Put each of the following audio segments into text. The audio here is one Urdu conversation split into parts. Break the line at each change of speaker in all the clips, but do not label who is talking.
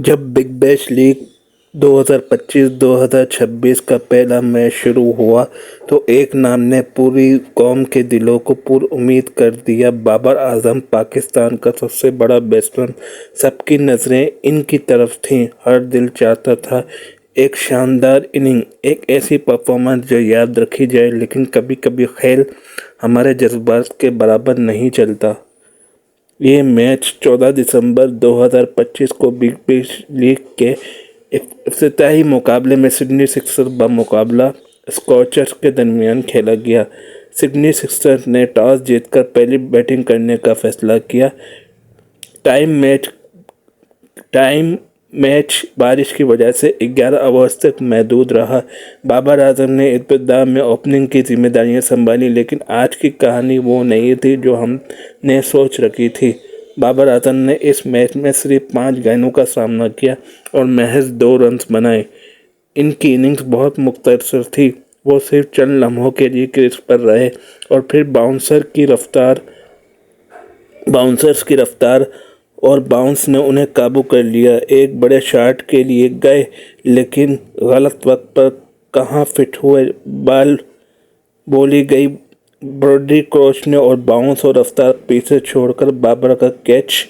جب بگ بیش لیگ 2025-2026 کا پہلا میچ شروع ہوا تو ایک نام نے پوری قوم کے دلوں کو پر امید کر دیا۔ بابر اعظم پاکستان کا سب سے بڑا بیٹسمین، سب کی نظریں ان کی طرف تھیں۔ ہر دل چاہتا تھا ایک شاندار اننگ، ایک ایسی پرفارمنس جو یاد رکھی جائے، لیکن کبھی کبھی کھیل ہمارے جذبات کے برابر نہیں چلتا۔ یہ میچ 14 دسمبر 2025 کو بگ بیش لیگ کے افتتاحی مقابلے میں سڈنی سکسرز بمقابلہ اسکارچرز کے درمیان کھیلا گیا۔ سڈنی سکسرز نے ٹاس جیت کر پہلے بیٹنگ کرنے کا فیصلہ کیا۔ ٹائم میچ بارش کی وجہ سے 11 اوورز تک محدود رہا۔ بابر اعظم نے ابتدا میں اوپننگ کی ذمہ داریاں سنبھالیں، لیکن آج کی کہانی وہ نہیں تھی جو ہم نے سوچ رکھی تھی۔ بابر اعظم نے اس میچ میں صرف 5 گیندوں کا سامنا کیا اور محض 2 رنز بنائے۔ ان کی اننگز بہت مختصر تھی، وہ صرف چند لمحوں کے لیے کریز پر رہے اور پھر باؤنس نے انہیں قابو کر لیا۔ ایک بڑے شاٹ کے لیے گئے لیکن غلط وقت پر کہاں فٹ ہوئے، بال بولی گئی۔ بروڈی کروچ نے اور باؤنس اور رفتار پیچھے چھوڑ کر بابر کا کیچ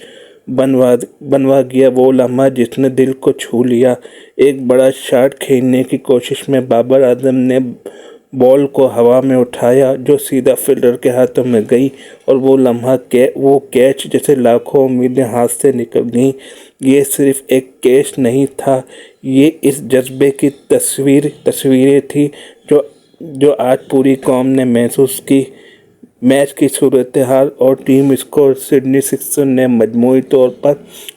بنوا گیا، وہ لمحہ جس نے دل کو چھو لیا۔ ایک بڑا شاٹ کھیلنے کی کوشش میں بابر اعظم نے بال کو ہوا میں اٹھایا جو سیدھا فیلڈر کے ہاتھوں میں گئی، اور وہ لمحہ وہ کیچ جسے لاکھوں امیدیں ہاتھ سے نکل گئیں۔ یہ صرف ایک کیچ نہیں تھا، یہ اس جذبے کی تصویریں تھیں جو آج پوری قوم نے محسوس کی۔ میچ کی صورتحال اور ٹیم اسکور: سڈنی سکسرز نے مجموعی طور پر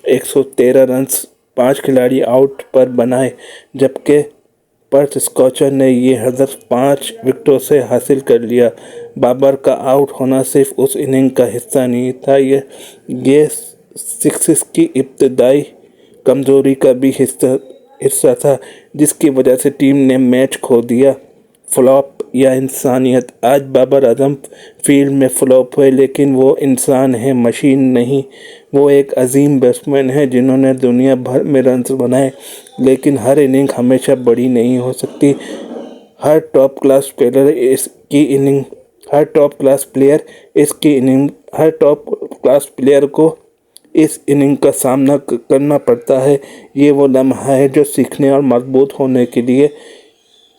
113 رنز 5 کھلاڑی آؤٹ پر بنائے، جبکہ پرتھ اسکارچرز نے یہ ہدف 5 وکٹوں سے حاصل کر لیا۔ بابر کا آؤٹ ہونا صرف اس اننگ کا حصہ نہیں تھا، یہ سکسرز کی ابتدائی کمزوری کا بھی حصہ تھا جس کی وجہ سے ٹیم نے میچ کھو دیا۔ فلاپ یا انسانیت: آج بابر اعظم فیلڈ میں فلاپ ہوئے، لیکن وہ انسان ہیں، مشین نہیں۔ وہ ایک عظیم بیٹسمین ہیں جنہوں نے دنیا بھر میں رنز بنائے، لیکن ہر اننگ ہمیشہ بڑی نہیں ہو سکتی۔ ہر ٹاپ کلاس پلیئر کو اس اننگ کا سامنا کرنا پڑتا ہے۔ یہ وہ لمحہ ہے جو سیکھنے اور مضبوط ہونے کے لیے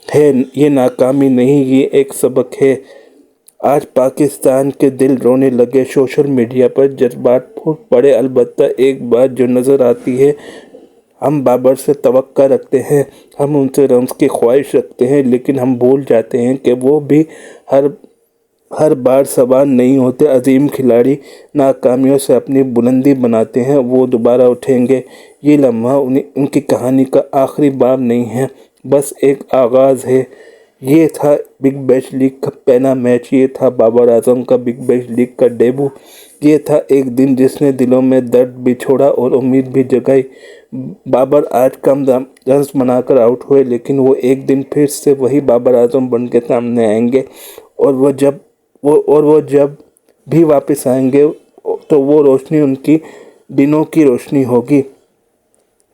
ہے۔ یہ ناکامی نہیں، یہ ایک سبق ہے۔ آج پاکستان کے دل رونے لگے، سوشل میڈیا پر جذبات پھوٹ پڑے، البتہ ایک بات جو نظر آتی ہے، ہم بابر سے توقع رکھتے ہیں، ہم ان سے رنز کی خواہش رکھتے ہیں، لیکن ہم بھول جاتے ہیں کہ وہ بھی ہر بار سوار نہیں ہوتے۔ عظیم کھلاڑی ناکامیوں سے اپنی بلندی بناتے ہیں، وہ دوبارہ اٹھیں گے۔ یہ لمحہ ان کی کہانی کا آخری باب نہیں ہے، بس ایک آغاز ہے۔ یہ تھا بگ بیش لیگ کا پہلا میچ، یہ تھا بابر اعظم کا بگ بیش لیگ کا ڈیبو، یہ تھا ایک دن جس نے دلوں میں درد بھی چھوڑا اور امید بھی جگائی۔ بابر آج کم رنز بنا کر آؤٹ ہوئے، لیکن وہ ایک دن پھر سے وہی بابر اعظم بن کے سامنے آئیں گے، اور وہ جب بھی واپس آئیں گے تو وہ روشنی ان کی دنوں کی روشنی ہوگی،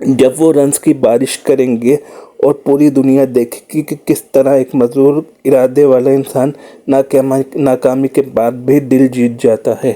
جب وہ رنز کی بارش کریں گے اور پوری دنیا دیکھے گی کہ کس طرح ایک مضبوط ارادے والا انسان ناکامی کے بعد بھی دل جیت جاتا ہے۔